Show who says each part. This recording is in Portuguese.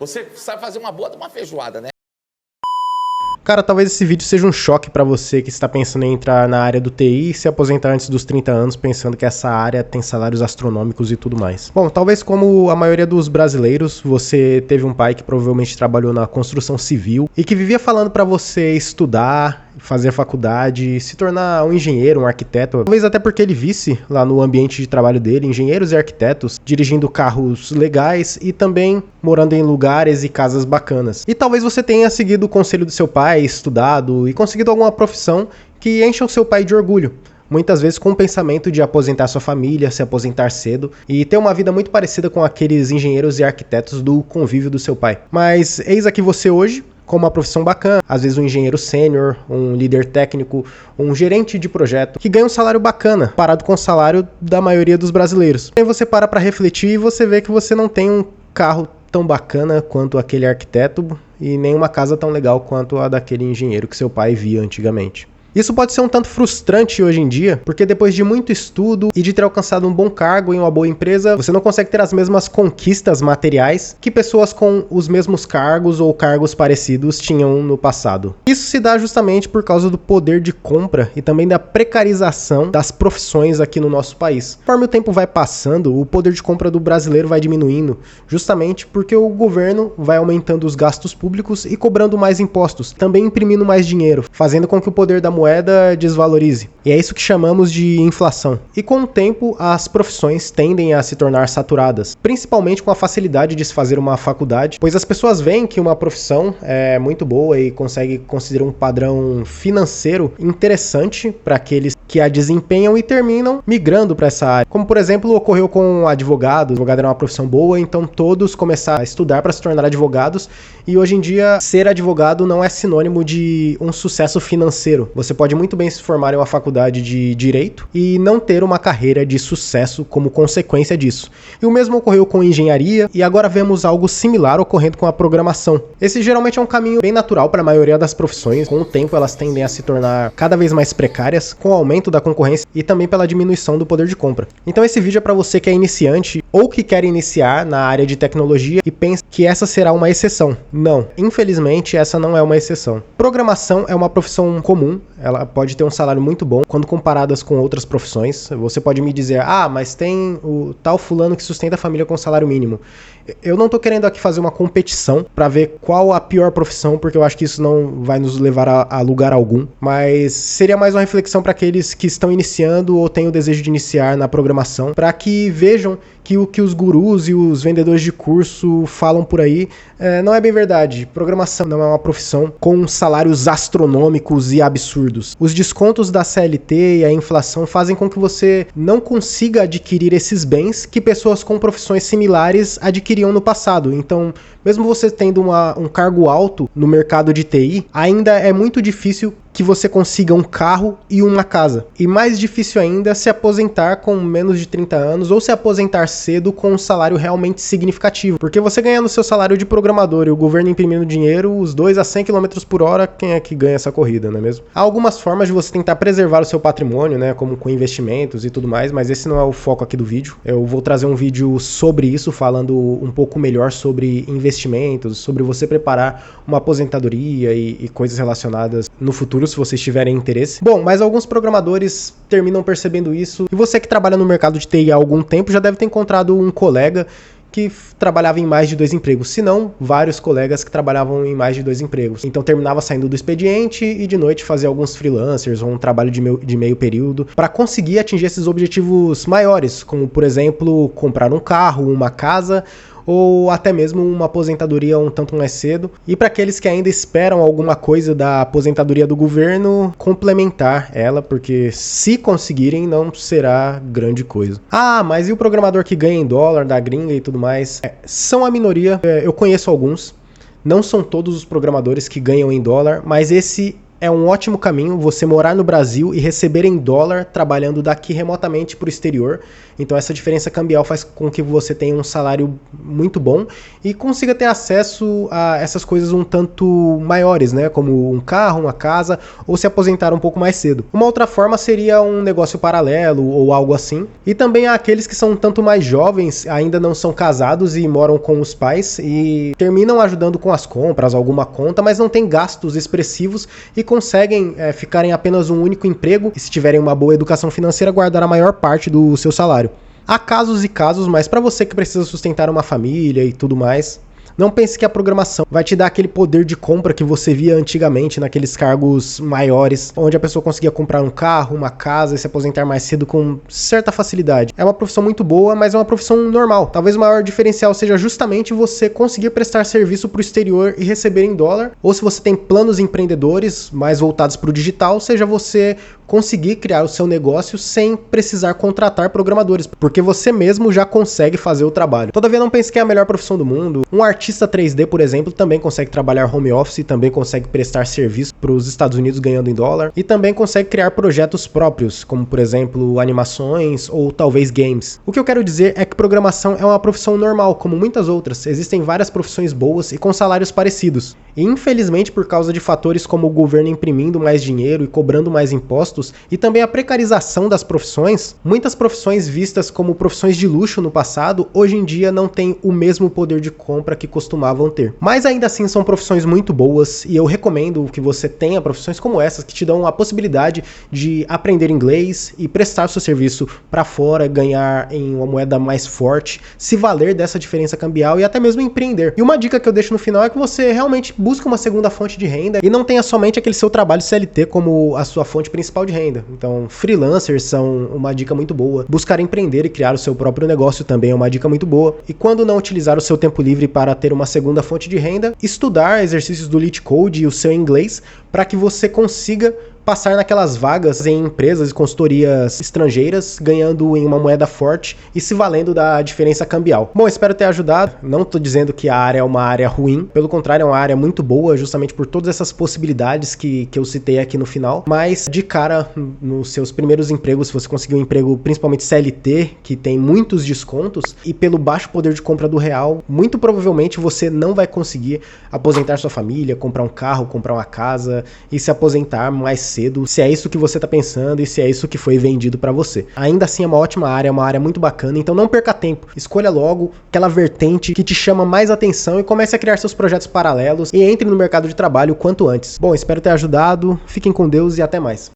Speaker 1: Você sabe fazer uma boa de uma feijoada, né?
Speaker 2: Cara, talvez esse vídeo seja um choque pra você que está pensando em entrar na área do TI e se aposentar antes dos 30 anos, pensando que essa área tem salários astronômicos e tudo mais. Bom, talvez como a maioria dos brasileiros, você teve um pai que provavelmente trabalhou na construção civil e que vivia falando pra você estudar, fazer faculdade, se tornar um engenheiro, um arquiteto. Talvez até porque ele visse lá no ambiente de trabalho dele engenheiros e arquitetos dirigindo carros legais e também morando em lugares e casas bacanas. E talvez você tenha seguido o conselho do seu pai, estudado e conseguido alguma profissão que encha o seu pai de orgulho. Muitas vezes com o pensamento de aposentar sua família, se aposentar cedo e ter uma vida muito parecida com aqueles engenheiros e arquitetos do convívio do seu pai. Mas eis aqui você hoje, com uma profissão bacana, às vezes um engenheiro sênior, um líder técnico, um gerente de projeto, que ganha um salário bacana, parado com o salário da maioria dos brasileiros. Aí você para pra refletir e você vê que você não tem um carro tão bacana quanto aquele arquiteto e nem uma casa tão legal quanto a daquele engenheiro que seu pai via antigamente. Isso pode ser um tanto frustrante hoje em dia, porque depois de muito estudo e de ter alcançado um bom cargo em uma boa empresa, você não consegue ter as mesmas conquistas materiais que pessoas com os mesmos cargos ou cargos parecidos tinham no passado. Isso se dá justamente por causa do poder de compra e também da precarização das profissões aqui no nosso país. Conforme o tempo vai passando, o poder de compra do brasileiro vai diminuindo, justamente porque o governo vai aumentando os gastos públicos e cobrando mais impostos, também imprimindo mais dinheiro, fazendo com que o poder da moeda desvalorize. E é isso que chamamos de inflação. E com o tempo, as profissões tendem a se tornar saturadas, principalmente com a facilidade de se fazer uma faculdade, pois as pessoas veem que uma profissão é muito boa e consegue considerar um padrão financeiro interessante para aqueles que a desempenham e terminam migrando para essa área. Como, por exemplo, ocorreu com advogados. Advogado era uma profissão boa, então todos começaram a estudar para se tornar advogados e hoje em dia ser advogado não é sinônimo de um sucesso financeiro. Você pode muito bem se formar em uma faculdade de direito e não ter uma carreira de sucesso como consequência disso. E o mesmo ocorreu com engenharia e agora vemos algo similar ocorrendo com a programação. Esse geralmente é um caminho bem natural para a maioria das profissões. Com o tempo elas tendem a se tornar cada vez mais precárias com o aumento da concorrência e também pela diminuição do poder de compra. Então esse vídeo é para você que é iniciante ou que quer iniciar na área de tecnologia e pensa que essa será uma exceção. Não, infelizmente essa não é uma exceção. Programação é uma profissão comum, ela pode ter um salário muito bom quando comparadas com outras profissões. Você pode me dizer, mas tem o tal fulano que sustenta a família com salário mínimo. Eu não tô querendo aqui fazer uma competição para ver qual a pior profissão, porque eu acho que isso não vai nos levar a lugar algum, mas seria mais uma reflexão para aqueles que estão iniciando ou têm o desejo de iniciar na programação, para que vejam que o que os gurus e os vendedores de curso falam por aí não é bem verdade. Programação não é uma profissão com salários astronômicos e absurdos. Os descontos da CLT e a inflação fazem com que você não consiga adquirir esses bens que pessoas com profissões similares adquiriam no passado. Então, mesmo você tendo um cargo alto no mercado de TI, ainda é muito difícil que você consiga um carro e uma casa. E mais difícil ainda se aposentar com menos de 30 anos ou se aposentar cedo com um salário realmente significativo. Porque você ganhando seu salário de programador e o governo imprimindo dinheiro, os dois a 100 km por hora, quem é que ganha essa corrida, não é mesmo? Há algumas formas de você tentar preservar o seu patrimônio, né, como com investimentos e tudo mais, mas esse não é o foco aqui do vídeo. Eu vou trazer um vídeo sobre isso, falando um pouco melhor sobre investimentos, sobre você preparar uma aposentadoria e coisas relacionadas no futuro, se vocês tiverem interesse. Bom, mas alguns programadores terminam percebendo isso, e você que trabalha no mercado de TI há algum tempo já deve ter encontrado um colega que trabalhava em mais de 2 empregos, se não, vários colegas que trabalhavam em mais de 2 empregos. Então terminava saindo do expediente e de noite fazia alguns freelancers ou um trabalho de meio período para conseguir atingir esses objetivos maiores, como por exemplo, comprar um carro, uma casa, ou até mesmo uma aposentadoria um tanto mais cedo. E para aqueles que ainda esperam alguma coisa da aposentadoria do governo, complementar ela, porque se conseguirem não será grande coisa. Mas e o programador que ganha em dólar, da gringa e tudo mais? São a minoria, eu conheço alguns. Não são todos os programadores que ganham em dólar, mas esse é um ótimo caminho você morar no Brasil e receber em dólar trabalhando daqui remotamente para o exterior. Então essa diferença cambial faz com que você tenha um salário muito bom e consiga ter acesso a essas coisas um tanto maiores, né? Como um carro, uma casa ou se aposentar um pouco mais cedo. Uma outra forma seria um negócio paralelo ou algo assim. E também há aqueles que são um tanto mais jovens, ainda não são casados e moram com os pais e terminam ajudando com as compras, alguma conta, mas não têm gastos expressivos e conseguem ficar em apenas um único emprego e se tiverem uma boa educação financeira guardar a maior parte do seu salário. Há casos e casos, mas para você que precisa sustentar uma família e tudo mais, não pense que a programação vai te dar aquele poder de compra que você via antigamente naqueles cargos maiores, onde a pessoa conseguia comprar um carro, uma casa e se aposentar mais cedo com certa facilidade. É uma profissão muito boa, mas é uma profissão normal. Talvez o maior diferencial seja justamente você conseguir prestar serviço para o exterior e receber em dólar, ou se você tem planos empreendedores mais voltados para o digital, seja você conseguir criar o seu negócio sem precisar contratar programadores, porque você mesmo já consegue fazer o trabalho. Todavia, não pense que é a melhor profissão do mundo. Um artista 3D, por exemplo, também consegue trabalhar home office, também consegue prestar serviço para os Estados Unidos ganhando em dólar e também consegue criar projetos próprios, como por exemplo animações ou talvez games. O que eu quero dizer é que programação é uma profissão normal, como muitas outras. Existem várias profissões boas e com salários parecidos. E infelizmente, por causa de fatores como o governo imprimindo mais dinheiro e cobrando mais impostos, e também a precarização das profissões, muitas profissões vistas como profissões de luxo no passado, hoje em dia não têm o mesmo poder de compra que costumavam ter. Mas ainda assim são profissões muito boas e eu recomendo que você tenha profissões como essas que te dão a possibilidade de aprender inglês e prestar seu serviço para fora, ganhar em uma moeda mais forte, se valer dessa diferença cambial e até mesmo empreender. E uma dica que eu deixo no final é que você realmente busque uma segunda fonte de renda e não tenha somente aquele seu trabalho CLT como a sua fonte principal de renda. Então, freelancers são uma dica muito boa. Buscar empreender e criar o seu próprio negócio também é uma dica muito boa. E quando não utilizar o seu tempo livre para ter uma segunda fonte de renda, estudar exercícios do LeetCode e o seu inglês para que você consiga passar naquelas vagas em empresas e consultorias estrangeiras, ganhando em uma moeda forte e se valendo da diferença cambial. Bom, espero ter ajudado. Não estou dizendo que a área é uma área ruim, pelo contrário, é uma área muito boa, justamente por todas essas possibilidades que eu citei aqui no final. Mas, de cara, nos seus primeiros empregos, se você conseguir um emprego principalmente CLT, que tem muitos descontos, e pelo baixo poder de compra do real, muito provavelmente você não vai conseguir aposentar sua família, comprar um carro, comprar uma casa e se aposentar mais cedo, se é isso que você está pensando e se é isso que foi vendido para você. Ainda assim é uma ótima área, é uma área muito bacana, então não perca tempo, escolha logo aquela vertente que te chama mais atenção e comece a criar seus projetos paralelos e entre no mercado de trabalho o quanto antes. Bom, espero ter ajudado, fiquem com Deus e até mais.